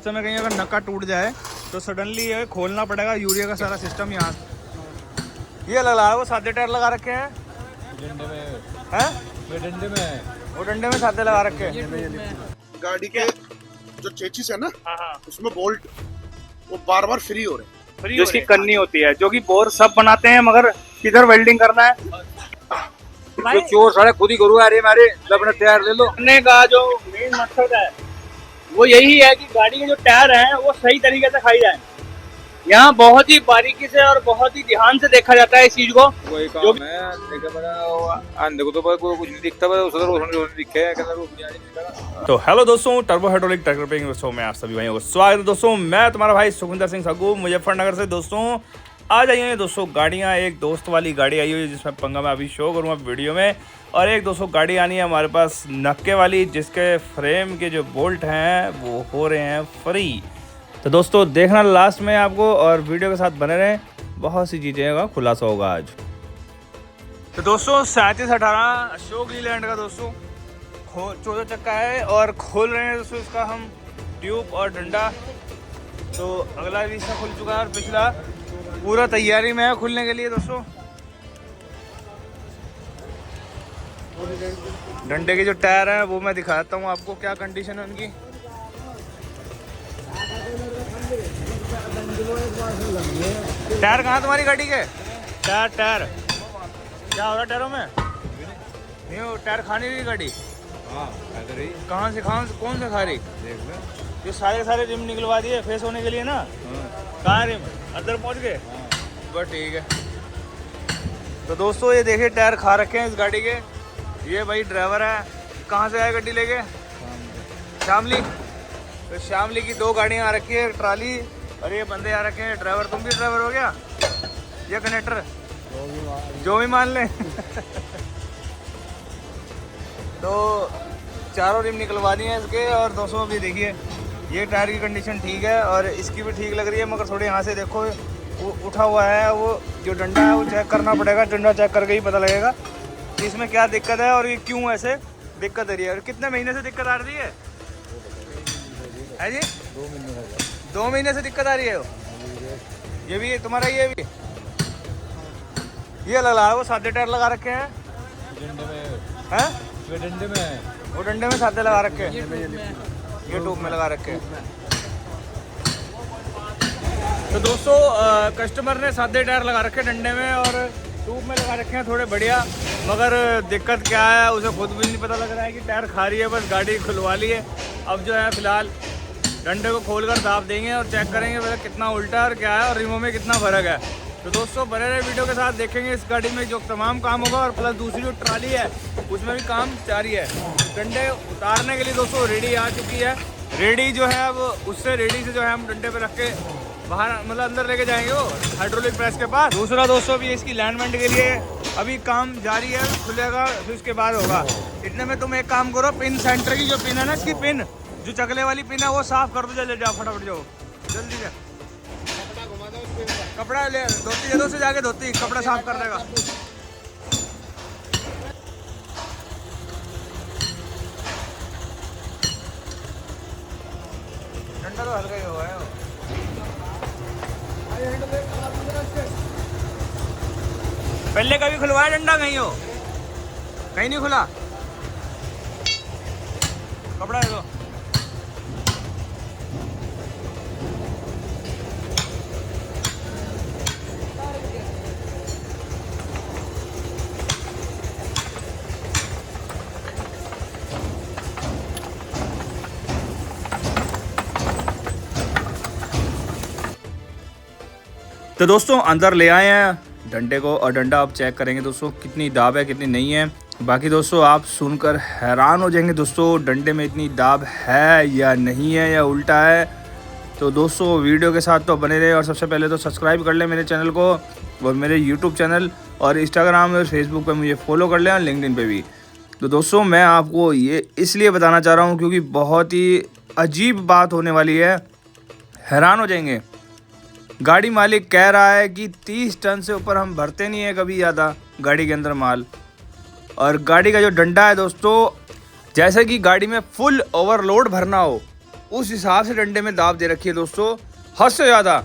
समय कहीं अगर नक्का टूट जाए तो सडनली ये खोलना पड़ेगा। यूरिया का सारा सिस्टम यहाँ ये लगा है। वो सादे टायर लगा रखे हैं डंडे में हैं? ये डंडे में वो डंडे में सादे लगा रखे हैं। गाड़ी के जो चेचिस है ना, हाँ उसमें बोल्ट वो बार बार फ्री हो रहे हैं। जो इसकी करनी होती है, जो कि बोर सब बनाते हैं, मगर किधर वेल्डिंग करना है जो चोर सारे खुद ही करू अरे मारे अपने तैयार ले लो। करने का जो मेन मकसद है वो यही है कि गाड़ी के जो टायर हैं वो सही तरीके से खाई जाए। यहाँ बहुत ही बारीकी से और बहुत ही ध्यान से देखा जाता है इस चीज को। वही काम है देखा बड़ा अंधे को तो कुछ नहीं दिखता दिखे। तो हेलो दोस्तों, टर्बो हाइड्रोलिक ट्रैक्टर पे शो में आप सभी भाइयों को स्वागत है। दोस्तों मैं तुम्हारा भाई सुखविंदर सिंह सग्गू मुजफ्फरनगर से। दोस्तों आज आई हैं दोस्तों गाड़ियाँ। एक दोस्त वाली गाड़ी आई हुई है जिसमें पंगा मैं अभी शो करूँगा वीडियो में, और एक दोस्तों गाड़ी आनी है हमारे पास नक्के वाली, जिसके फ्रेम के जो बोल्ट हैं वो हो रहे हैं फ्री। तो दोस्तों देखना लास्ट में आपको, और वीडियो के साथ बने रहें, बहुत सी चीज़ें का खुलासा होगा आज। तो दोस्तों 3718 अशोक लीलैंड का दोस्तों 14 चक्का है, और खोल रहे हैं दोस्तों इसका हम ट्यूब और डंडा। तो अगला भी इसका खुल चुका है और पिछला पूरा तैयारी में है खुलने के लिए। दोस्तों डंडे के जो टायर हैं वो मैं दिखाता हूँ आपको क्या कंडीशन है उनकी। टायर कहाँ तुम्हारी गाड़ी के? टायर क्या हो रहा टायरों में? नहीं वो टायर खाने रही गाड़ी। कहाँ से कौन से खा रही? ये सारे रिम निकलवा दिए फेस होने के लिए ना। कहाँ रिम अंदर पहुँच गए? बस ठीक है। तो दोस्तों ये देखिए टायर खा रखे हैं इस गाड़ी के। ये भाई ड्राइवर है, कहाँ से आया गाड़ी लेके? शामली। तो शामली की 2 गाड़ियाँ आ रखी है, ट्राली और ये बंदे आ रखे हैं। ड्राइवर तुम भी ड्राइवर हो गया या कनेक्टर? जो भी मान लें। तो चारों रिम निकलवा दी हैं इसके। और दोस्तों अभी देखिए ये टायर की कंडीशन ठीक है और इसकी भी ठीक लग रही है, मगर थोड़ी यहाँ से देखो वो उठा हुआ है। वो जो डंडा है वो चेक करना पड़ेगा, डंडा चेक करके ही पता लगेगा कि इसमें क्या दिक्कत है और ये क्यों ऐसे दिक्कत आ रही है। और कितने महीने से दिक्कत आ रही है जी? 2 महीने से दिक्कत आ रही है। ये भी तुम्हारा ये भी ये लगा है। वो सादे टायर लगा रखे हैं डंडे में हैं? डंडे में वो डंडे में सादे लगा रखे हैं, ये ट्यूब में लगा रखे हैं। तो दोस्तों कस्टमर ने सादे टायर लगा रखे डंडे में और ट्यूब में लगा रखे हैं थोड़े बढ़िया, मगर दिक्कत क्या है उसे खुद भी नहीं पता लग रहा है कि टायर खा रही है। बस गाड़ी खुलवा ली है। अब जो है फिलहाल डंडे को खोलकर दाब देंगे और चेक करेंगे वैसे कितना उल्टा और क्या है और रिमो में कितना फर्क है। तो दोस्तों बने रहे वीडियो के साथ, देखेंगे इस गाड़ी में जो तमाम काम होगा। और प्लस दूसरी जो ट्राली है उसमें भी काम जारी है। डंडे उतारने के लिए दोस्तों रेडी आ चुकी है। रेडी जो है अब उससे रेडी से जो है हम डंडे पे रख के बाहर मतलब अंदर लेके जाएंगे वो हाइड्रोलिक प्रेस के पास। दूसरा दोस्तों भी इसकी अलाइनमेंट के लिए अभी काम जारी है, खुलेगा फिर उसके बाद होगा। इतने में तुम एक काम करो, पिन सेंटर की जो पिन है ना इसकी पिन जो चकले वाली पिन है वो साफ कर दो। जल्दी जाओ फटाफट जाओ जल्दी से। कपड़ा ले धोती दे दो से जाके, धोती कपड़ा साफ कर देगा। डंडा तो हल्का ही हुआ है। पहले कभी खुलवाया डंडा? कहीं हो कहीं नहीं खुला। कपड़ा दे दो। तो दोस्तों अंदर ले आए हैं डंडे को और डंडा आप चेक करेंगे दोस्तों कितनी दाब है कितनी नहीं है। बाकी दोस्तों आप सुनकर हैरान हो जाएंगे दोस्तों डंडे में इतनी दाब है या नहीं है या उल्टा है। तो दोस्तों वीडियो के साथ तो बने रहे, और सबसे पहले तो सब्सक्राइब कर लें मेरे चैनल को और मेरे यूट्यूब चैनल, और इंस्टाग्राम और फेसबुक पर मुझे फॉलो कर लें और लिंक्डइन पे भी। तो दोस्तों मैं आपको ये इसलिए बताना चाह रहा हूँ क्योंकि बहुत ही अजीब बात होने वाली है, हैरान हो जाएंगे। गाड़ी मालिक कह रहा है कि 30 टन से ऊपर हम भरते नहीं है कभी ज़्यादा गाड़ी के अंदर माल। और गाड़ी का जो डंडा है दोस्तों, जैसे कि गाड़ी में फुल ओवरलोड भरना हो उस हिसाब से डंडे में दाब दे रखी है दोस्तों, हद से ज़्यादा।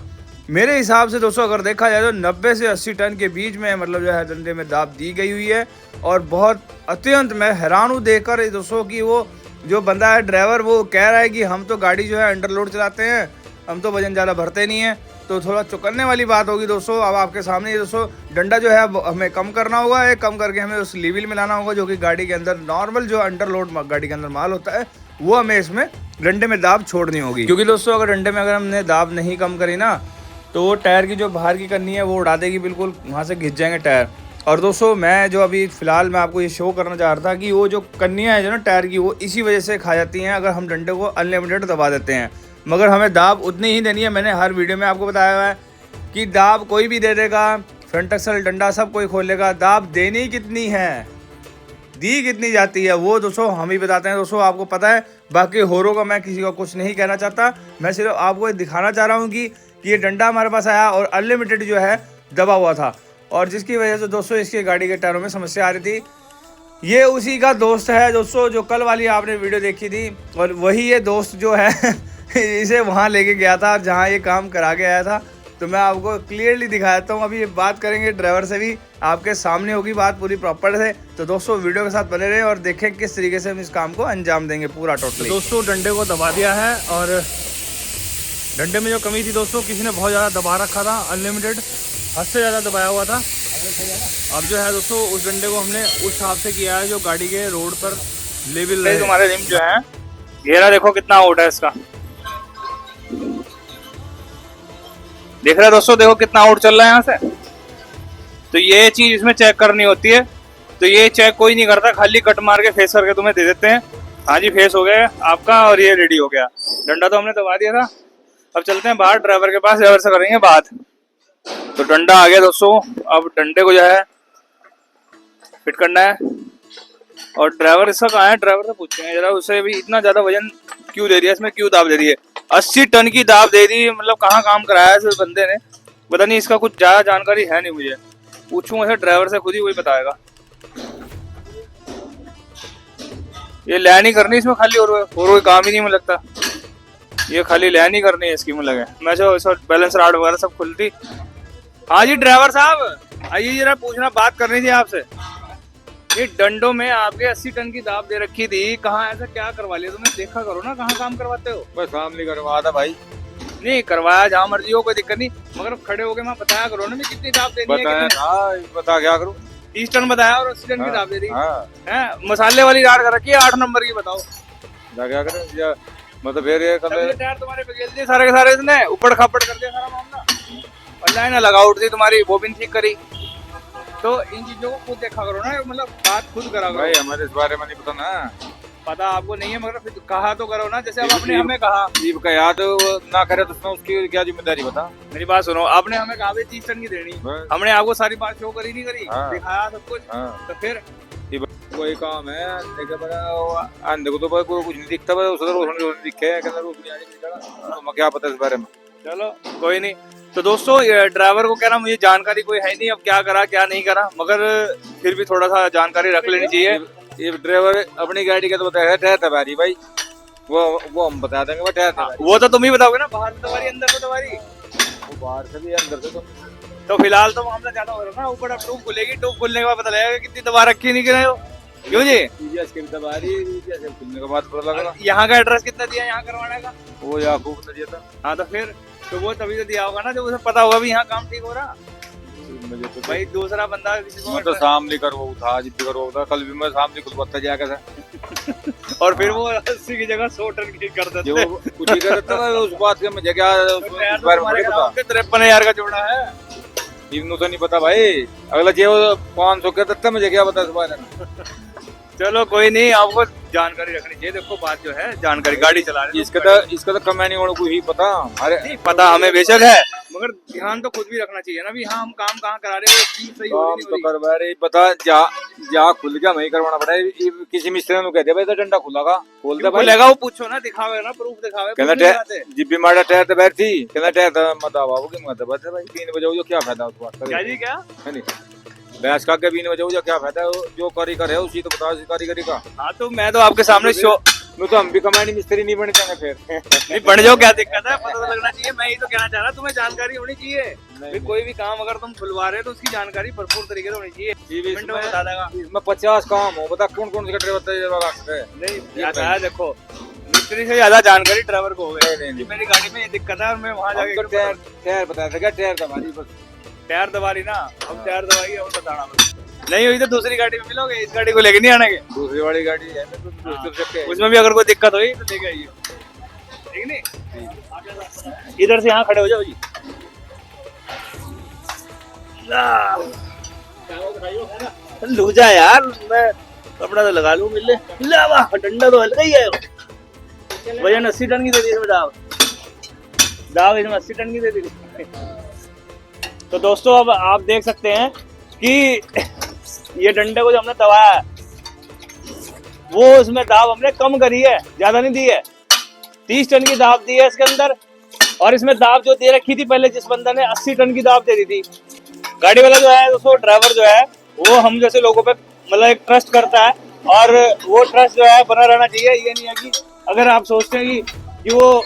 मेरे हिसाब से दोस्तों अगर देखा जाए तो 90 से 80 टन के बीच में मतलब जो है डंडे में दाब दी गई हुई है। और बहुत अत्यंत मैं हैरान हूँ देखकर दोस्तों कि वो जो बंदा है ड्राइवर, वो कह रहा है कि हम तो गाड़ी जो है अंडरलोड चलाते हैं, हम तो वजन ज़्यादा भरते नहीं है। तो थोड़ा चौंकने वाली बात होगी दोस्तों। अब आपके सामने ये दोस्तों डंडा जो है हमें कम करना होगा, एक कम करके हमें उस लेवल में लाना होगा जो कि गाड़ी के अंदर नॉर्मल जो अंडरलोड गाड़ी के अंदर माल होता है वो हमें इसमें डंडे में दाब छोड़नी होगी। क्योंकि दोस्तों अगर डंडे में अगर हमने दाब नहीं कम करी ना तो वो टायर की जो बाहर की करनी है वो उड़ा देगी, बिल्कुल वहाँ से घिस जाएंगे टायर। और दोस्तों मैं जो अभी फ़िलहाल मैं आपको ये शो करना चाह रहा था कि वो जो कन्नियाँ है जो ना टायर की, वो इसी वजह से खा जाती हैं अगर हम डंडे को अनलिमिटेड दबा देते हैं। मगर हमें दाब उतनी ही देनी है। मैंने हर वीडियो में आपको बताया हुआ है कि दाब कोई भी दे देगा, फ्रंट एक्सल डंडा सब कोई खोल लेगा, दाब देनी कितनी है, दी कितनी जाती है वो दोस्तों हम ही बताते हैं दोस्तों, आपको पता है। बाकी होरों का मैं किसी को कुछ नहीं कहना चाहता, मैं सिर्फ आपको दिखाना चाह रहा हूँ कि ये डंडा हमारे पास आया और अनलिमिटेड जो है दबा हुआ था, और जिसकी वजह से दोस्तों इसके गाड़ी के टायरों में समस्या आ रही थी। ये उसी का दोस्त है दोस्तों जो कल वाली आपने वीडियो देखी थी, और वही ये दोस्त जो है इसे वहाँ लेके गया था जहाँ ये काम करा के आया था। तो मैं आपको क्लियरली दिखाता हूँ। अभी ये बात करेंगे ड्राइवर से भी, आपके सामने होगी बात पूरी प्रॉपर से। तो दोस्तों वीडियो के साथ बने रहे और देखें किस तरीके से हम इस काम को अंजाम देंगे पूरा टोटली। दोस्तों डंडे को दबा दिया है, और डंडे में जो कमी थी दोस्तों किसी ने बहुत ज़्यादा दबा रखा था, अनलिमिटेड हद से ज़्यादा दबाया हुआ था। अब जो है दोस्तों उस डंडे को हमने उस हिसाब से किया है जो गाड़ी के रोड पर लेवल रहे। तुम्हारे रिम जो है घेरा देखो कितना आउट है इसका, देख रहे हैं दोस्तों, देखो कितना आउट चल रहा है यहाँ से। तो ये चीज इसमें चेक करनी होती है। तो ये चेक कोई नहीं करता, खाली कट मार के फेस करके तुम्हें दे देते हैं, हाँ जी फेस हो गया आपका और ये रेडी हो गया। डंडा तो हमने दबा दिया था। अब चलते हैं बाहर ड्राइवर के पास, ड्राइवर से करेंगे बात। तो डंडा आ गया दोस्तों, अब डंडे को जो है फिट करना है। और ड्राइवर इसका कहाँ है, ड्राइवर से पूछेंगे जरा, उसे भी इतना ज्यादा वजन क्यों दे रही है, इसमें क्यों दाब दे रही है। 80 टन की दाब दे दी, मतलब कहाँ काम कराया है इस बंदे ने, पता नहीं, इसका कुछ ज्यादा जानकारी है नहीं मुझे। पूछूंगा ऐसे ड्राइवर से, खुद ही वही बताएगा। ये लैन ही करनी इसमें खाली, और कोई काम ही नहीं मुझे लगता। ये खाली लैन ही करनी है इसकी, मुझे लगे। मैं जो बैलेंस राड वगैरह सब खुलती। हाँ जी ड्राइवर साहब आइए जरा, पूछना बात करनी थी आपसे। ये डंडों में आपके 80 टन की दाब दे रखी थी, कहाँ ऐसा क्या करवा लिया तुमने, देखा करो ना कहाँ काम करवाते हो। बस काम नहीं करवा था भाई, नहीं करवाया जहाँ मर्जी हो, कोई दिक्कत नहीं, मगर खड़े होके मैं बताया करो ना कितनी दाब देनी है। बता क्या करूँ, 30 टन बताया और 80 टन की दाब दे दी है। मसाले वाली राड कर रखी है 8 नंबर की, बताओ क्या करें। मतलब फिर ये टायर तुम्हारे बगेल दिए सारे के सारे, इसने ऊपर खापड़ कर दिया सारा मामला। और लाइन अलग आउट थी तुम्हारी, वो भी ठीक करी। तो इन चीजों को खुद देखा करो ना, मतलब बात खुद करा करो। भाई हमारे इस बारे में नहीं पता ना, पता आपको नहीं है, मगर फिर कहा तो करो ना, जैसे अब आपने हमें कहा जीव का याद ना करे तो उसमें उसकी क्या जिम्मेदारी बता। मेरी बात सुनो, आपने हमें कहा 30 टन की देनी, हमने आपको सारी बात शो करी नहीं करी, दिखाया सब कुछ। तो फिर कोई काम है देखे अंधे को तो कुछ नहीं दिखता, रोशनी दिखे तो क्या पता इस बारे में। चलो कोई नहीं। तो दोस्तों ड्राइवर को कहना मुझे जानकारी कोई है नहीं, अब क्या करा क्या नहीं करा, मगर फिर भी थोड़ा सा जानकारी रख लेनी चाहिए। ये ड्राइवर अपनी गाड़ी का तो बताया टायर तबारी भाई, वो हम बता देंगे। वो तो तुम ही बताओगे ना, बाहर से तबारी अंदर से तबारी, वो बाहर से भी अंदर से तो फिलहाल तो मामला ज्यादा हो रहा है ना। ऊपर अब ट्यूब खुलेगी, ट्यूब खुलने के बाद पता लगेगा कितनी दबा रखी नहीं करे हो। क्यों जी खुलने के बाद पता लगा। यहाँ का एड्रेस कितना दिया यहाँ करवाने का, वो याकूब ने दिया था। हाँ तो फिर तो वो तभी तो दिया होगा ना, जब उसे पता होगा भी यहाँ काम ठीक हो रहा। मुझे तो भाई दूसरा बंदा किसी को तो सामने करवा था, जिद्दी करवा था, कल भी मैं सामने खुलवाता जाकर और फिर वो 80 की जगह 100 टन की कर देते, कुछ ही कर देता था। उस बात का मुझे क्या 53,000 का जोड़ा है, इनको तो नहीं पता भाई। अगला जो 500 का देता मुझे क्या पता इस बारे में। चलो कोई नहीं, आपको जानकारी रखनी चाहिए। देखो बात जो है जानकारी, गाड़ी चला रहे इसका तो कमाने वालों को ही पता। अरे नहीं पता हमें बेशक है, मगर ध्यान तो खुद भी रखना चाहिए ना भी। हाँ हम काम कहाँ करा रहे हैं, चीज सही हो रही तो करवा रहे, पता जा खुल गया वही करवाना पड़ा है। किसी मिस्त्री ने कह दिया भाई तो डंडा खुलागा, खोल दे भाई, लगा वो पूछो ना, दिखावे ना, प्रूफ दिखावे। कहना जिब्बी मारा टायर तो बैठ थी, कहना टायर मत आवाओ की मत बच भाई 3 बजे जो क्या फायदा उस बात का। क्या जी क्या है नहीं बहस का के 3 बजे जो क्या फायदा है, जो कारीगर है उसी तो बताओ कारीगरी का। हाँ तो मैं तो आपके सामने शो वो तो हम भी कमानी मिस्त्री नहीं बन जाएंगे फिर। नहीं बढ़ जाओ, क्या दिक्कत है, पता तो लगना चाहिए। मैं ही तो कहना चाह रहा, तुम्हें जानकारी होनी चाहिए। नहीं। कोई भी काम अगर तुम खुलवा रहे हो तो उसकी जानकारी भरपूर तरीके से होनी चाहिए। मिनट में बता देगा। इसमें 50 काम हो, बता कौन कौन से ड्राइवर लगा सकते हैं। नहीं आता है, देखो मिस्त्री से ज्यादा जानकारी ड्राइवर को हो गई। नहीं, नहीं। मेरी गाड़ी में ये दिक्कत है और मैं वहाँ हम तो जाके टायर बता देगा, टायर दबानी बस। टायर दबा रही ना, अब टायर दबाई और बताना बस। नहीं हुई तो दूसरी गाड़ी में मिलोगे, इस गाड़ी को लेके नहीं आने के। दूसरी वाली गाड़ी है तो दूसरे चक्के है। उसमें भी अगर कोई दिक्कत हुई तो लेके आइए, ठीक नहीं। इधर से यहाँ खड़े हो जाओ जी। लूजा यार, मैं कपड़ा तो लगा लूं मिल ले। ला वाह, डंडा तो हल्का ही है। वजन 80 टन की दे दी इसमें दाव इसमें 80 टन की दे दी। तो दोस्तों अब आप देख सकते हैं कि ये डंडे को जो हमने दबाया है वो उसमें दाव हमने कम करी है, ज्यादा नहीं दी है। 30 टन की दाव दी है इसके अंदर, और इसमें दाव जो दे रखी थी पहले जिस बंदा ने 80 टन की दाव दे दी थी। गाड़ी वाला जो है दोस्तों, ड्राइवर जो है वो हम जैसे लोगों पे मतलब एक ट्रस्ट करता है, और वो ट्रस्ट जो है बना रहना चाहिए। ये नहीं है कि अगर आप सोचते हैं कि वो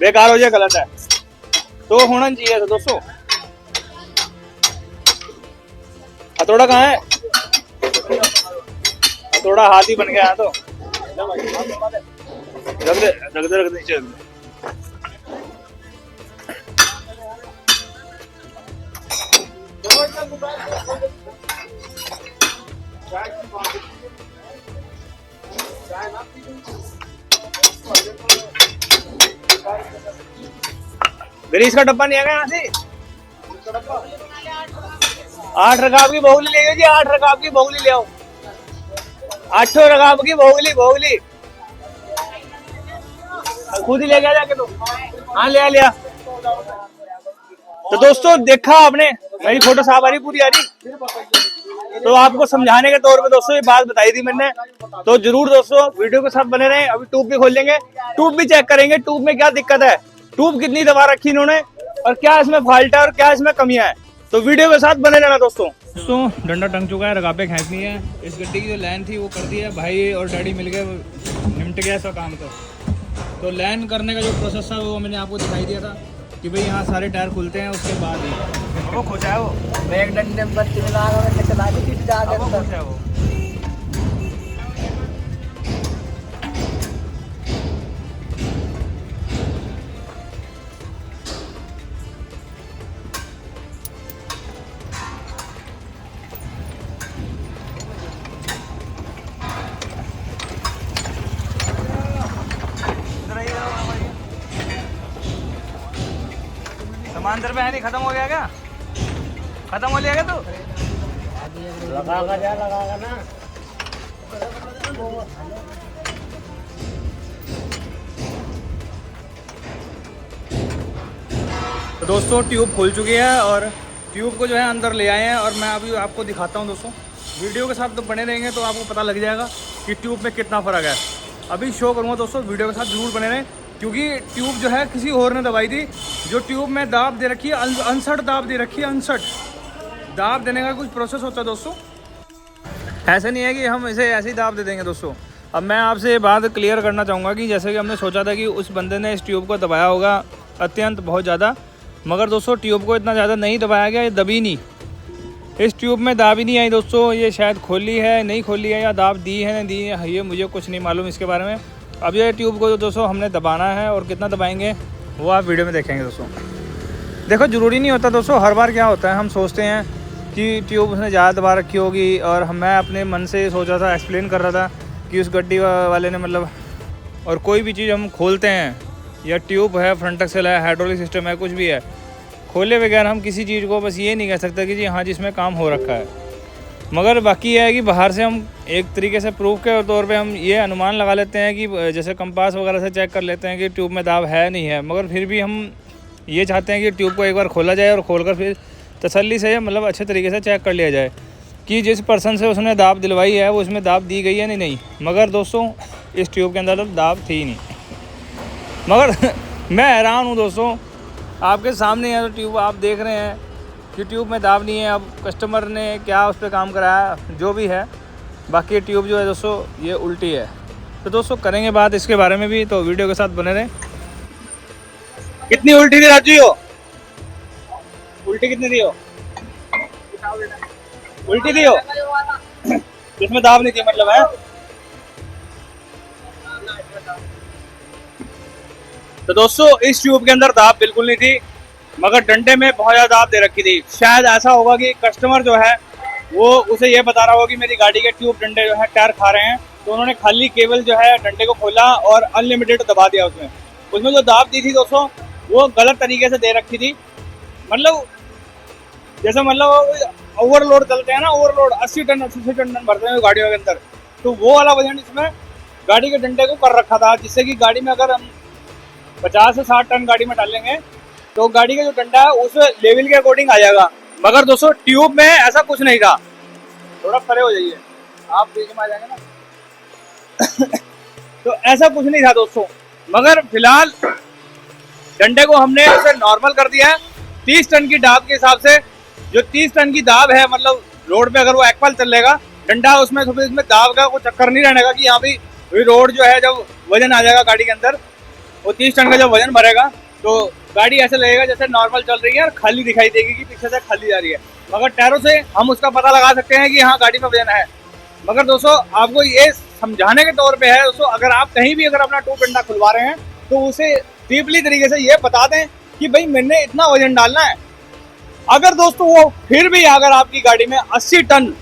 बेकार हो जाए, गलत है, तो होना चाहिए। तो दोस्तों हथौड़ा कहाँ है? हथौड़ा हाथ ही बन गया है, तो रख दे नीचे। ग्रीस का डब्बा नहीं आएगा यहाँ से। 8 रकाब की भोगली ले जी, 8 रकाब की भोगली ले आओ। 8 रकाब की भोगली खुद ही ले गया जाके। तो हाँ लिया। तो दोस्तों देखा आपने, मेरी फोटो साफ आ रही, पूरी आ रही। तो आपको समझाने के तौर पे दोस्तों ये बात बताई थी मैंने, तो जरूर दोस्तों वीडियो के साथ बने रहें। अभी ट्यूब भी खोल लेंगे, ट्यूब भी चेक करेंगे, ट्यूब में क्या दिक्कत है, ट्यूब कितनी दबा रखी इन्होंने, और क्या इसमें फॉल्ट है और क्या इसमें कमियां है। तो वीडियो के साथ बने रहना दोस्तों। डंडा टंग चुका है, रकाबे खींचनी है। इस गड्डी की जो लाइन थी वो कर दी है, भाई और डैडी मिल गए, निपट गया इसका काम। तो लाइन करने का जो प्रोसेस था वो मैंने आपको दिखाई दिया था कि भाई यहाँ सारे टायर खुलते हैं, उसके बाद ही वो खुश है। वो एक डंडे में बत्ती में लगा के चला के सीट जा के खुश है वो। सामान दर पे है नहीं, खत्म हो गया क्या? खत्म हो गया क्या? तो लगा ना। तो दोस्तों ट्यूब खुल चुकी है और ट्यूब को जो है अंदर ले आए हैं, और मैं अभी आपको दिखाता हूँ दोस्तों। वीडियो के साथ तो बने रहेंगे तो आपको पता लग जाएगा कि ट्यूब में कितना फ़र्क है। अभी शो करूँगा दोस्तों, वीडियो के साथ जरूर बने रहें, क्योंकि ट्यूब जो है किसी और ने दबाई थी। जो ट्यूब में दाब दे रखी है, 59 दाब दे रखी है। 59 दाब देने का कुछ प्रोसेस होता है दोस्तों, ऐसे नहीं है कि हम इसे ऐसे ही दाब दे देंगे दोस्तों। अब मैं आपसे ये बात क्लियर करना चाहूँगा कि जैसे कि हमने सोचा था कि उस बंदे ने इस ट्यूब को दबाया होगा अत्यंत बहुत ज़्यादा, मगर दोस्तों ट्यूब को इतना ज़्यादा नहीं दबाया गया, ये दबी नहीं। इस ट्यूब में दाब ही नहीं आई दोस्तों। ये शायद खोली है, नहीं खोली है, या दाब दी है नहीं दी है, ये मुझे कुछ नहीं मालूम इसके बारे में। अब ये ट्यूब को दोस्तों हमने दबाना है, और कितना दबाएंगे वो आप वीडियो में देखेंगे दोस्तों। देखो ज़रूरी नहीं होता दोस्तों, हर बार क्या होता है हम सोचते हैं कि ट्यूब उसने ज़्यादा दबा रखी होगी, और मैं अपने मन से सोचा था, एक्सप्लेन कर रहा था कि उस गड्डी वाले ने मतलब, और कोई भी चीज़ हम खोलते हैं, या ट्यूब है, फ्रंट एक्सेल है, हाइड्रोलिक सिस्टम है, कुछ भी है, खोले बगैर हम किसी चीज़ को बस ये नहीं कह सकते कि जी हाँ जिसमें काम हो रखा है। मगर बाकी यह है कि बाहर से हम एक तरीके से प्रूफ के तौर पे हम ये अनुमान लगा लेते हैं कि जैसे कंपास वगैरह से चेक कर लेते हैं कि ट्यूब में दाब है नहीं है, मगर फिर भी हम ये चाहते हैं कि ट्यूब को एक बार खोला जाए और खोलकर फिर तसल्ली से मतलब अच्छे तरीके से चेक कर लिया जाए कि जिस पर्सन से उसने दाब दिलवाई है वो उसमें दाब दी गई है नहीं। मगर दोस्तों इस ट्यूब के अंदर दाब थी नहीं, मगर मैं हैरान हूँ दोस्तों, आपके सामने है तो ट्यूब आप देख रहे हैं कि ट्यूब में दाब नहीं है। अब कस्टमर ने क्या उस पर काम कराया जो भी है, बाकी ट्यूब जो है दोस्तों ये उल्टी है, तो दोस्तों करेंगे बात इसके बारे में भी, तो वीडियो के साथ बने रहें। कितनी उल्टी थी राजू हो? उल्टी कितनी दी हो? उल्टी दी हो? इसमें दाब नहीं थी मतलब है? तो दोस्तों इस ट्यूब के अंदर दाब बिल्कुल नहीं थी, मगर डंडे में बहुत ज्यादा दाब दे रखी थी। शायद ऐसा होगा कि कस्टमर जो है वो उसे ये बता रहा होगा कि मेरी गाड़ी के ट्यूब डंडे जो है टायर खा रहे हैं, तो उन्होंने खाली केवल जो है डंडे को खोला और अनलिमिटेड दबा दिया। उसमें जो दाब दी थी दोस्तों वो गलत तरीके से दे रखी थी। मतलब जैसे मतलब ओवरलोड चलते हैं ना, ओवरलोड 80 टन भरते हैं गाड़ियों के अंदर, तो वो वाला वजन इसमें गाड़ी के डंडे को कर रखा था, जिससे कि गाड़ी में अगर हम 50 से 60 टन गाड़ी में डालेंगे तो गाड़ी का जो डंडा है उस लेवल के अकॉर्डिंग आ जाएगा। मगर दोस्तों ट्यूब में ऐसा कुछ नहीं था। थोड़ा खड़े हो जाइए, आप बीच में आ जाएंगे ना। तो ऐसा कुछ नहीं था दोस्तों, मगर फिलहाल डंडे को हमने उसे नॉर्मल कर दिया है 30 टन की दाब के हिसाब से। जो 30 टन की दाब है, मतलब रोड पे अगर वो एक्पल चलेगा डंडा, उसमें तो इसमें दाब का कोई चक्कर नहीं रहने का कि यहाँ भी रोड जो है जब वजन आ जाएगा गाड़ी के अंदर, वो 30 टन का जब वजन भरेगा तो गाड़ी ऐसे लगेगा जैसे नॉर्मल चल रही है और खाली दिखाई देगी कि पीछे से खाली जा रही है। मगर टायरों से हम उसका पता लगा सकते हैं कि हाँ गाड़ी में वजन है। मगर दोस्तों आपको ये समझाने के तौर पे है दोस्तों, अगर आप कहीं भी अगर अपना ट्यूब डंडा खुलवा रहे हैं तो उसे डीपली तरीके से ये बता दें कि भाई मैंने इतना वजन डालना है। अगर दोस्तों वो फिर भी अगर आपकी गाड़ी में 80 टन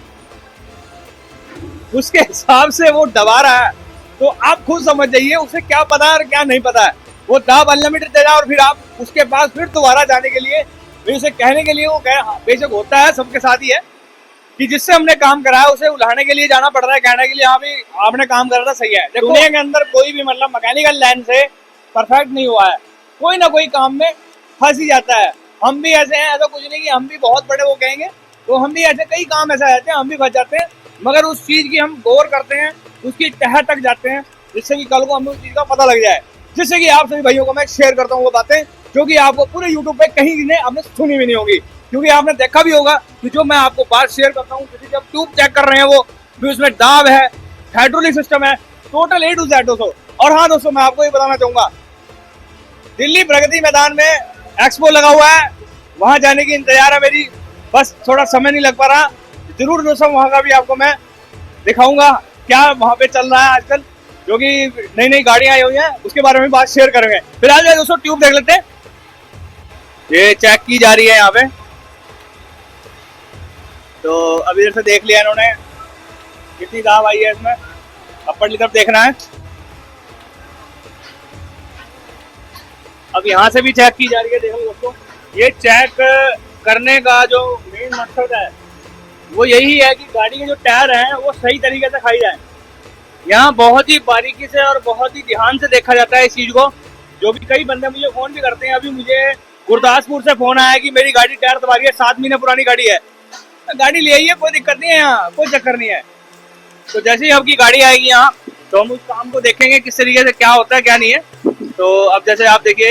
उसके हिसाब से वो दबा रहा है तो आप खुद समझ जाइए उसे क्या पता है और क्या नहीं पता है। वो दाब अनलिमिटेड दे रहा है और फिर आप उसके पास फिर दोबारा जाने के लिए, उसे कहने के लिए वो बेशक होता है सबके साथ ही है कि जिससे हमने काम करा है उसे उलाहने के लिए जाना पड़ रहा है, कहने के लिए हाँ भी आपने काम करा था सही है। दुनिया के अंदर कोई भी मतलब मैकेनिकल लाइन से परफेक्ट नहीं हुआ है, कोई ना कोई काम में फंस ही जाता है। हम भी ऐसे हैं, ऐसा कुछ नहीं कि हम भी बहुत बड़े वो कहेंगे, तो हम भी ऐसे कई काम ऐसा रहते हैं हम भी फंस जाते हैं। मगर उस चीज की हम गौर करते हैं, उसकी तह तक जाते हैं, जिससे कि कल को हमें उस चीज का पता लग जाए, जिससे कि आप सभी भाइयों को मैं शेयर करता हूँ वो बातें जो कि आपको पूरे यूट्यूब पे कहीं ने आपने सुनी भी नहीं होगी। क्योंकि आपने देखा भी होगा कि जो मैं आपको बात शेयर करता हूँ, जब ट्यूब चेक कर रहे हैं वो भी उसमें दाब है, हाइड्रोलिक सिस्टम है, टोटल A to Z दोस्तों। और हाँ दोस्तों मैं आपको ये बताना चाहूंगा, दिल्ली प्रगति मैदान में एक्सपो लगा हुआ है, वहां जाने की इंतजार है मेरी, बस थोड़ा समय नहीं लग पा रहा। जरूर दोस्तों वहां का भी आपको मैं दिखाऊंगा क्या वहां पे चल रहा है आजकल, जो कि नई नई गाड़ियां आई हुई हैं, उसके बारे में बात शेयर करेंगे। फिलहाल जो दोस्तों ट्यूब देख लेते हैं, ये चेक की जा रही है यहाँ पे। तो अभी इधर से देख लिया इन्होंने कितनी दाब आई है इसमें, अपर की तरफ देखना है। अब यहाँ से भी चेक की जा रही है। देखो दोस्तों ये चेक करने का जो मेन मकसद है वो यही है कि गाड़ी के जो टायर हैं वो सही तरीके से खाई जाए। यहाँ बहुत ही बारीकी से और बहुत ही ध्यान से देखा जाता है इस चीज को, जो भी कई बंदे मुझे फोन भी करते हैं। अभी मुझे गुरदासपुर से फोन आया कि मेरी गाड़ी टायर दबा रही है, 7 महीने पुरानी गाड़ी है, गाड़ी ले आइए कोई दिक्कत नहीं है, यहाँ कोई चक्कर नहीं है। तो जैसे ही आपकी गाड़ी आएगी यहाँ तो हम उस काम को देखेंगे किस तरीके से क्या होता है क्या नहीं है। तो अब जैसे आप देखिए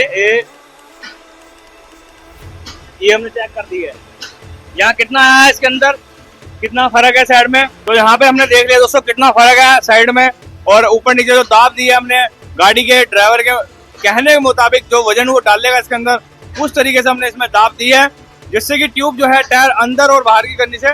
ये हमने चेक कर दी है, यहाँ कितना आया है इसके अंदर, कितना फर्क है साइड में। तो यहाँ पे हमने देख लिया दोस्तों कितना फर्क है साइड में, और ऊपर नीचे जो दाब दी है हमने गाड़ी के ड्राइवर के कहने के मुताबिक जो वजन वो डालेगा इसके अंदर, उस तरीके से हमने इसमें दाब दी है, जिससे कि ट्यूब जो है टायर अंदर और बाहर की करने से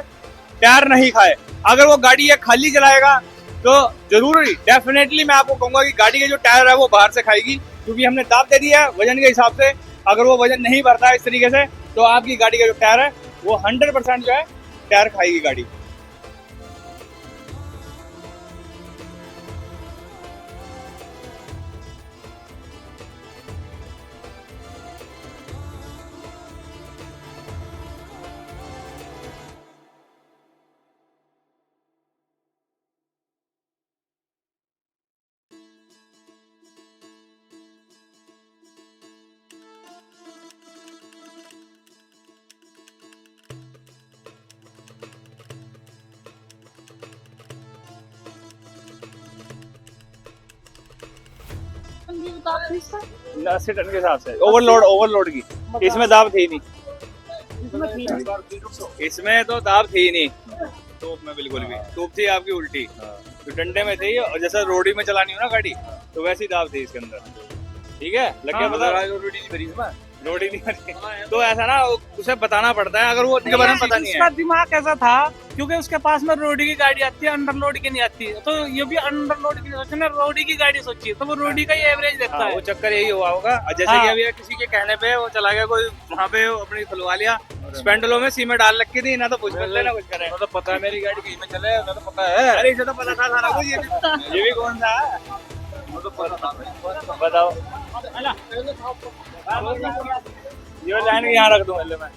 टायर नहीं खाए। अगर वो गाड़ी ये खाली चलाएगा तो जरूरी डेफिनेटली मैं आपको कहूंगा कि गाड़ी के जो टायर है वो बाहर से खाएगी, क्योंकि हमने दाब दे दिया है वजन के हिसाब से। अगर वो वजन नहीं भरता है इस तरीके से तो आपकी गाड़ी का जो टायर है वो 100% जो है टायर खाएगी गाड़ी। अस्सी टन के हिसाब से ओवरलोड की इसमें दाब थी नहीं, इसमें तो दाब थी नहीं, टूब में बिल्कुल भी टूब थी आपकी उल्टी। तो डंडे में थी, और जैसे रोडी में चलानी हो ना गाड़ी तो वैसी दाब थी इसके अंदर। ठीक है, लग गया पता? रोडी नहीं बनी। तो ऐसा ना उसे बताना पड़ता है, अगर वो उनके बारे में पता नहीं उसका है। दिमाग ऐसा था क्योंकि उसके पास में रोडी की गाड़ी आती है, अंडरलोड की नहीं आती, तो ये भी अंडरलोड की नहीं सोची ना, रोडी की गाड़ी सोची है, तो वो रोडी का ही एवरेज देखता हाँ, है। वो चक्कर यही हुआ होगा। और जैसे कि अभी किसी के कहने पे वो चला गया, कोई वहाँ पे अपनी खुलवा लिया, स्पेंडलो में सीमेंट डाल रखी थी, ना तो कुछ कर ले ना कुछ करे। तो पता है मेरी गाड़ी कहीं में चले, मैं तो पता है। अरे इसे तो पता था सारा कुछ, ये भी कौन सा है बताओ। ये लाइन यहाँ रख दूं मैं,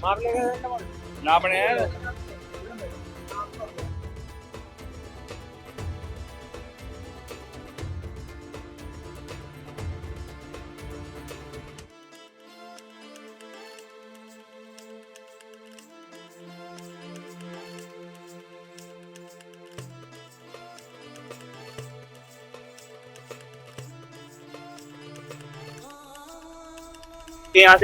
मार लेगा ना अपने यार। यहाँ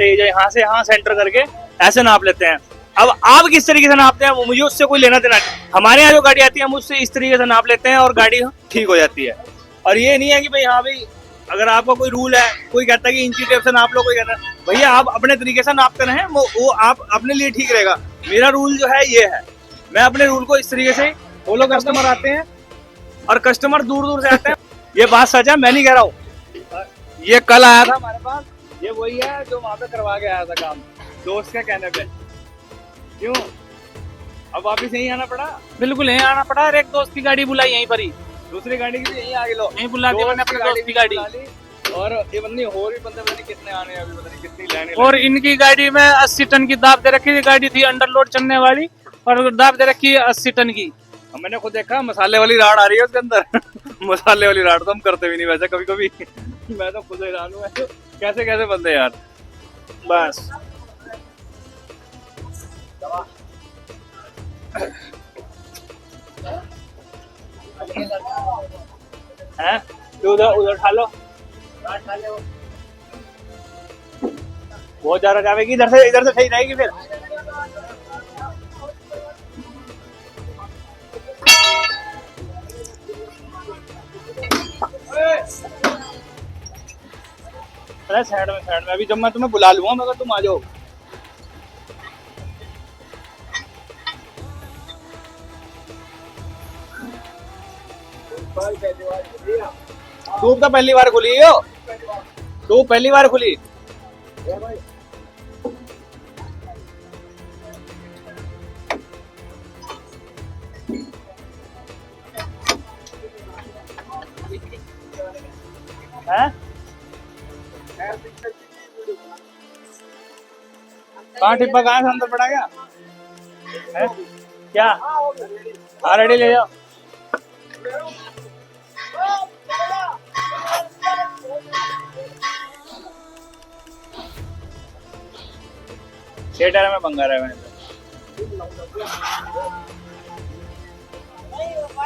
से यहाँ सेंटर करके ऐसे नाप लेते हैं। अब आप किस तरीके से नापते हैं वो मुझे उससे कोई लेना देना नहीं। हमारे यहाँ जो गाड़ी आती है हम उससे इस तरीके से नाप लेते हैं और गाड़ी ठीक हो जाती है। और ये नहीं है कि भाई हाँ भाई अगर आपका कोई रूल है, कोई कहता है कि इंची टेप से नाप लो, कोई कहता है भैया आप अपने तरीके से नापते रहें, वो आप अपने लिए ठीक रहेगा। मेरा रूल जो है ये है, मैं अपने रूल को इस तरीके से फॉलो। कस्टमर आते हैं और कस्टमर दूर दूर से आते हैं, ये बात सच है, मैं नहीं कह रहा हूँ। ये कल आया था हमारे पास, ये वही है जो वहां पे करवा के आया था काम, दोस्त के कहने पे। क्यों अब वापिस यहीं आना पड़ा? बिल्कुल यहीं आना पड़ा, और एक दोस्त की गाड़ी बुलाई यहीं पर ही, दूसरी गाड़ी की भी यहीं आगे लो, यहीं बुला के मैंने अपने दोस्त की गाड़ी। और ये बंदी और भी बंदे पता नहीं कितने आने हैं अभी, पता नहीं कितनी लाइनें और इनकी गाड़ी में 80 टन की दाब दे रखी थी, गाड़ी थी अंडरलोड चलने वाली, और दाब दे रखी है 80 टन की। मैंने खुद देखा मसाले वाली राड आ रही है उसके अंदर। मसाले वाली राड तो हम करते भी नहीं वैसे कभी कभी। मैं तो खुद हैरान हूँ, कैसे कैसे बंदे यार। बस हैं तो उधर उधर उठा लो, बहुत ज्यादा जाएगी। इधर से सही रहेगी फिर। अरे साइड में अभी जब मैं तुम्हें बुला लूंगा मगर तुम आ जाओ। ट्यूब तो पहली बार खुली हो, ट्यूब पहली बार खुली। हैं? कहाँ टिप्पा कहाँ से अंदर पड़ा गया है? क्या रेडी ले जाओ। थिएटर में पंगा रहा है,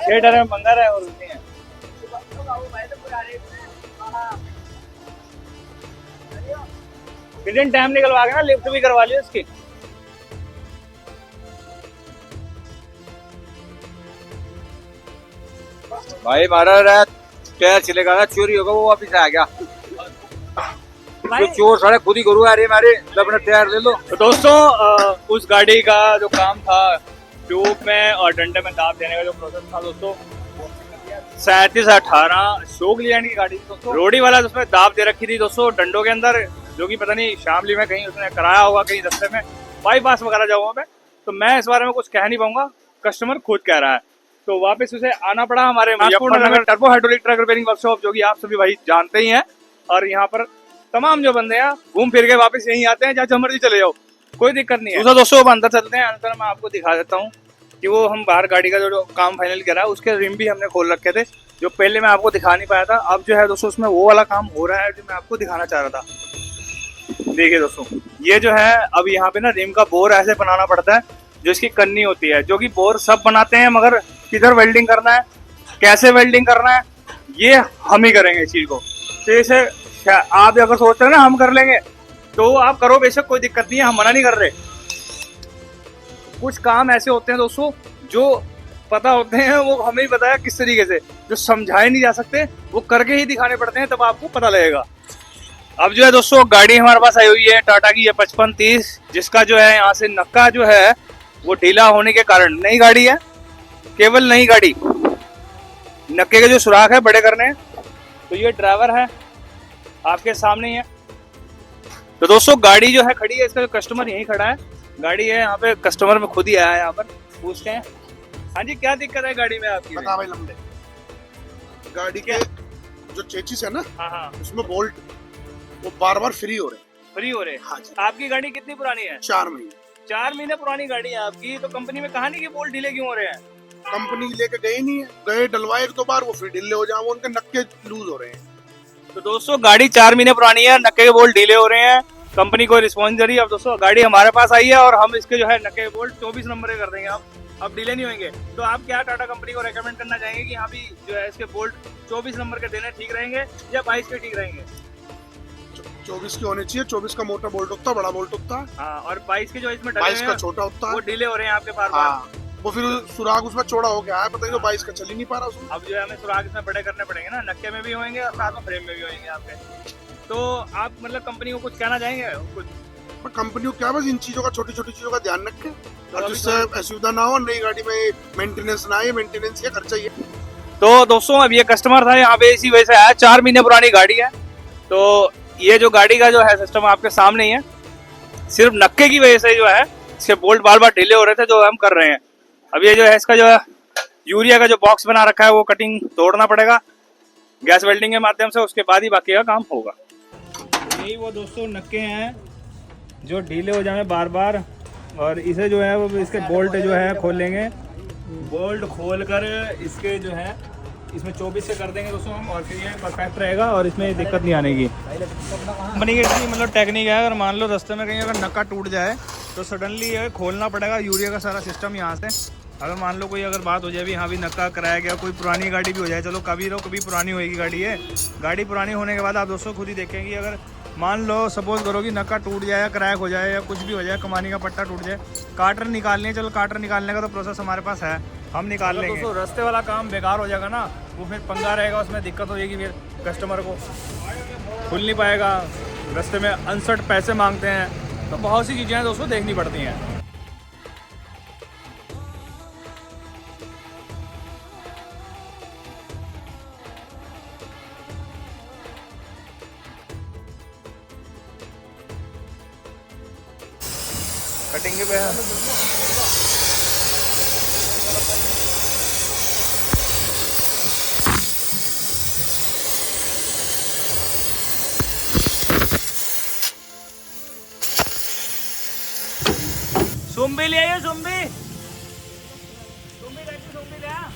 थिएटर में पंगा रहा है और नहीं है। कितने टाइम निकलवा के ना लिफ्ट भी करवा लियो उसकी। भाई मारा टायर चलेगा ना, चोरी होगा वो वापिस आ गया। जो चोर सारे खुद ही करू यार, मारे अपना टायर ले लो। तो दोस्तों उस गाड़ी का जो काम था ट्यूब में और डंडे में दाब देने का जो प्रोसेस था दोस्तों, 3718 शोगलियान की गाड़ी थी दोस्तों। रोडी वाला उसमें दाब दे रखी थी दोस्तों डंडों के अंदर, जो कि पता नहीं शामली में कहीं उसने कराया होगा, कहीं रास्ते में बाईपास वगैरह जाऊँ मैं, तो मैं इस बारे में कुछ कह नहीं पाऊंगा, कस्टमर खुद कह रहा है। तो वापस उसे आना पड़ा हमारे Muzaffarnagar turbo hydraulic truck repairing workshop, जो कि आप सभी भाई जानते ही हैं। और यहाँ पर तमाम जो बंदे हैं घूम फिर के वापस यहीं आते हैं, जहाँ मर्जी चले जाओ, कोई दिक्कत नहीं है। दोस्तों अब अंदर चलते हैं, अंदर मैं आपको दिखा देता हूँ कि वो हम बाहर गाड़ी का जो काम फाइनल करा है उसके रिम भी हमने खोल रखे थे, जो पहले मैं आपको दिखा नहीं पाया था। अब जो है दोस्तों उसमें वो वाला काम हो रहा है जो मैं आपको दिखाना चाह रहा था। देखिए दोस्तों, ये जो है अब यहाँ पे ना रिम का बोर ऐसे बनाना पड़ता है, जो इसकी कन्नी होती है, जो कि बोर सब बनाते हैं, मगर किधर वेल्डिंग करना है, कैसे वेल्डिंग करना है, ये हम ही करेंगे इस चीज को। तो इसे आप अगर सोच रहे हैं ना हम कर लेंगे, तो आप करो बेशक, कोई दिक्कत नहीं है, हम मना नहीं कर रहे। कुछ काम ऐसे होते हैं दोस्तों जो पता होते हैं वो हमें ही बताया किस तरीके से, जो समझाए नहीं जा सकते वो करके ही दिखाने पड़ते हैं, तब आपको पता लगेगा। अब जो है दोस्तों गाड़ी हमारे पास आई हुई है टाटा की ये 5530, जिसका जो है यहाँ से नक्का जो है वो ढीला होने के कारण, नई गाड़ी है, केवल नई गाड़ी, नक्के के जो सुराख है बड़े करने हैं। तो ये ड्राइवर है आपके सामने ही है। तो दोस्तों गाड़ी जो है खड़ी है, इसका जो कस्टमर यहीं खड़ा है, गाड़ी है यहाँ पे, कस्टमर में खुद ही आया है यहाँ पर, पूछते हैं। हाँ जी, क्या दिक्कत है गाड़ी में आपकी? बता भाई लंबे, गाड़ी के जो चेचिस है ना, हाँ हाँ, उसमें बोल्ट वो बार बार फ्री हो रहे हैं। फ्री हो रहे हैं। हाँ जी, आपकी गाड़ी कितनी पुरानी है? 4 महीने। 4 महीने पुरानी गाड़ी है आपकी, तो कंपनी में कहा नहीं कि बोल्ट ढीले क्यों हो रहे हैं? कंपनी लेके गए नहीं है, गए डलवाए 1-2 बार, वो फिर ढीले हो जाए, वो उनके नक्के लूज हो रहे हैं। तो दोस्तों गाड़ी 4 महीने पुरानी है, नक्के के बोल्ट ढीले हो रहे हैं, कंपनी को रिस्पॉन्स दे रही है। अब दोस्तों गाड़ी हमारे पास आई है और हम इसके जो है नक्के के बोल्ट 24 नंबर के कर देंगे, अब ढीले नहीं होंगे। तो आप क्या टाटा कंपनी को रेकमेंड करना चाहेंगे कि यहाँ भी जो है इसके बोल्ट 24 नंबर के देने ठीक रहेंगे या 22 के ठीक रहेंगे? 24 की होनी चाहिए, 24 का मोटा बोल्ट होता है, बड़ा बोल्ट होता है। हाँ, और 22 के जो इसमें 22 का छोटा होता वो है, ढीले हो रहे हैं आपके बार बार। हाँ, वो फिर सुराग उसमें चौड़ा हो गया है, पता नहीं 22 का चल ही नहीं पा रहा उसमें। अब जो है हमें सुराग इसमें बड़े करने पड़ेंगे ना, नक्के में भी होंगे और साथ में फ्रेम में भी होंगे आपके। तो आप मतलब कंपनी को कुछ कहना चाहेंगे कुछ? पर कंपनी को क्या, बस इन चीजों का, छोटी छोटी चीजों का ध्यान रखे और जिससे असुविधा ना हो, नई गाड़ी में मेंटेनेंस ना आए, मेंटेनेंस का खर्चा ही है। तो दोस्तों अब ये कस्टमर था यहाँ पे इसी वजह से आया, 4 महीने पुरानी गाड़ी है। तो ये जो गाड़ी का जो है सिस्टम आपके सामने ही है, सिर्फ नक्के की वजह से जो है इसके बोल्ट बार बार ढीले हो रहे थे, जो हम कर रहे हैं। अब ये जो है इसका जो है यूरिया का जो बॉक्स बना रखा है वो कटिंग तोड़ना पड़ेगा गैस वेल्डिंग के माध्यम से, उसके बाद ही बाकी का काम होगा। यही वो दोस्तों नक्के हैं जो ढीले हो जाए बार बार, और इसे जो है वो इसके बोल्ट जो है खोलेंगे, बोल्ट खोल कर इसके जो है इसमें 24 से कर देंगे दोस्तों हम, और फिर ये परफेक्ट रहेगा और इसमें दिक्कत नहीं आने की। कंपनी की इतनी मतलब टेक्निक है, अगर मान लो रास्ते में कहीं अगर नक्का टूट जाए तो सडनली ये खोलना पड़ेगा यूरिया का सारा सिस्टम यहाँ से। अगर मान लो कोई अगर बात हो जाए भी, हाँ भी नक्का कराया गया, कोई पुरानी गाड़ी भी हो जाए, चलो कभी पुरानी होएगी गाड़ी है, गाड़ी पुरानी होने के बाद आप दोस्तों खुद ही देखेंगे, अगर मान लो सपोज करो कि नक्का टूट जाए या क्रैक हो जाए या कुछ भी हो जाए, कमानी का पट्टा टूट जाए, कार्टर निकालने है, चलो कार्टर निकालने का तो प्रोसेस हमारे पास है, हम निकाल लेंगे। दोस्तों रास्ते वाला काम बेकार हो जाएगा ना, वो फिर पंगा रहेगा, उसमें दिक्कत हो जाएगी, फिर कस्टमर को खुल नहीं पाएगा, रास्ते में अनसर्ट पैसे मांगते हैं, तो बहुत सी चीज़ें दोस्तों देखनी पड़ती हैं। कटिंग के पे सुम्बी ले आइए, सुम्बी ले आ।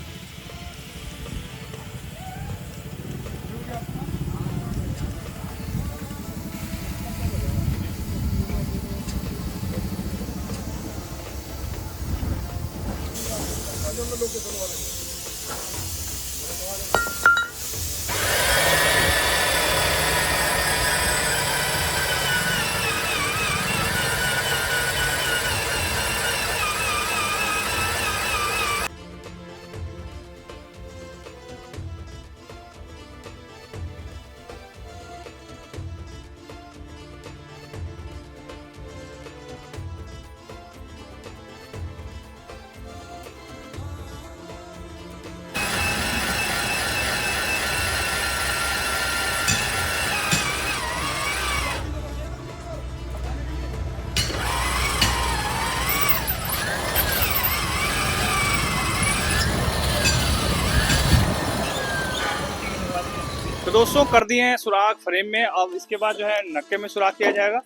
तो दोस्तों कर दिए हैं सुराख फ्रेम में, अब इसके बाद जो है नक्के में सुराख किया जाएगा।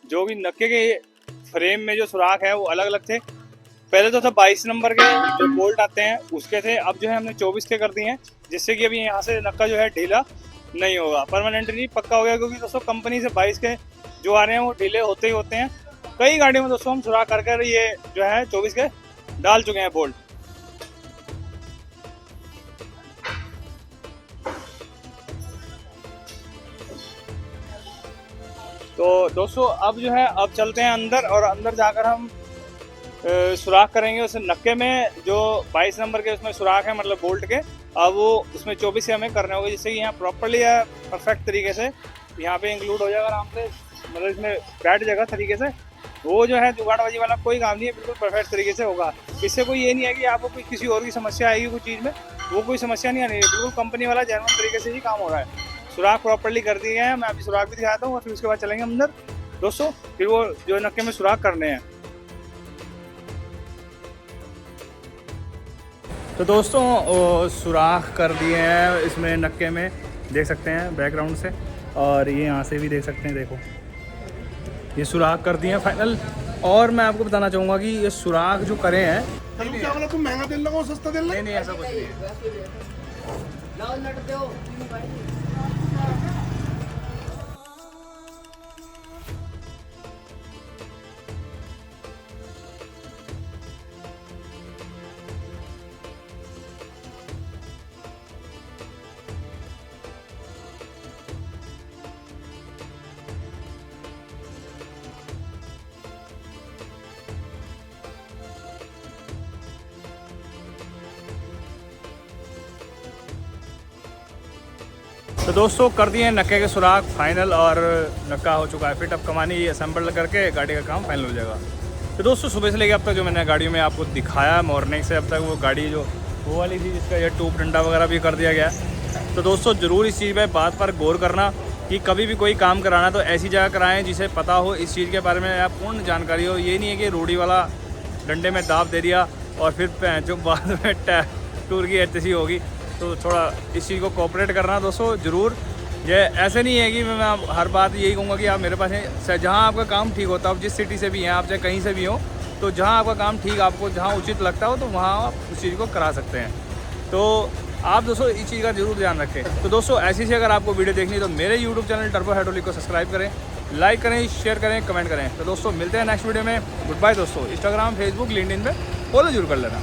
जो भी नक्के के फ्रेम में जो सुराख है वो अलग अलग थे, पहले तो था 22 नंबर के जो बोल्ट आते हैं उसके थे, अब जो है हमने 24 के कर दिए हैं, जिससे कि अभी यहाँ से नक्का जो है ढीला नहीं होगा, परमानेंटली पक्का हो गया। क्योंकि दोस्तों कंपनी से 22 के जो आ रहे हैं वो ढीले होते ही होते हैं। कई गाड़ियों में दोस्तों हम सुराख कर ये जो है 24 के डाल चुके हैं बोल्ट। तो दोस्तों अब जो है अब चलते हैं अंदर, और अंदर जाकर हम सुराख करेंगे उस नक्के में जो 22 नंबर के उसमें सुराख है मतलब बोल्ट के, अब वो उसमें 24 के हमें करने होंगे, जिससे कि यहाँ प्रॉपरली परफेक्ट तरीके से यहाँ पे इंक्लूड हो जाएगा आराम से, मतलब इसमें बैठ जाएगा तरीके से। वो जो है जुगाड़बाजी वाला कोई काम नहीं है, बिल्कुल परफेक्ट तरीके से होगा। इससे कोई ये नहीं है कि आपको कोई किसी और की समस्या आएगी कुछ चीज़ में, वो कोई समस्या नहीं आनी है, बिल्कुल कंपनी वाला जेन्युइन तरीके से ही काम हो रहा है। सुराख प्रॉपरली कर दिए हैं, मैं अभी सुराख भी दिखाता हूँ और फिर उसके बाद चलेंगे अंदर दोस्तों, फिर वो जो नक्के में सुराख करने हैं। तो दोस्तों सुराख कर दिए हैं इसमें नक्के में, देख सकते हैं बैकग्राउंड से, और ये यहाँ से भी देख सकते हैं, देखो ये सुराख कर दिए हैं फाइनल। और मैं आपको बताना चाहूँगा कि ये सुराख जो करे हैं, क्या बोला तुम, महंगा तेल लगाओ सस्ता तेल नहीं ऐसा कुछ नहीं है। तो दोस्तों कर दिए हैं नक्के के सुराख फाइनल और नक्का हो चुका है फिट। अब कमानी असेंबल करके गाड़ी का काम फाइनल हो जाएगा। तो दोस्तों सुबह से लेकर अब तक जो मैंने गाड़ियों में आपको दिखाया मॉर्निंग से अब तक, वो गाड़ी जो वो वाली थी जिसका ये टूब डंडा वगैरह भी कर दिया गया। तो दोस्तों ज़रूर इस चीज़ पर बात पर गौर करना कि कभी भी कोई काम कराना तो ऐसी जगह कराएं जिसे पता हो इस चीज़ के बारे में, या पूर्ण जानकारी हो। ये नहीं है कि रोड़ी वाला डंडे में दाब दे दिया और फिर जो बाद में टूर की ऐसी होगी। तो थोड़ा इस चीज़ को कोऑपरेट करना दोस्तों ज़रूर। ये ऐसे नहीं है कि मैं हर बात यही कहूँगा कि आप मेरे पास हैं, जहाँ आपका काम ठीक होता है, जिस सिटी से भी हैं आप, चाहे कहीं से भी हो, तो जहाँ आपका काम ठीक आपको जहाँ उचित लगता हो तो वहाँ आप उस चीज़ को करा सकते हैं। तो आप दोस्तों इस चीज़ का ज़रूर ध्यान रखें। तो दोस्तों ऐसी से अगर आपको वीडियो देखनी है तो मेरे यूट्यूब चैनल टर्बो हाइड्रोलिक को सब्सक्राइब करें, लाइक करें, शेयर करें, कमेंट करें। तो दोस्तों मिलते हैं नेक्स्ट वीडियो में। गुड बाय दोस्तों। इंस्टाग्राम, फेसबुक, लिंक्डइन पे फॉलो जरूर कर लेना।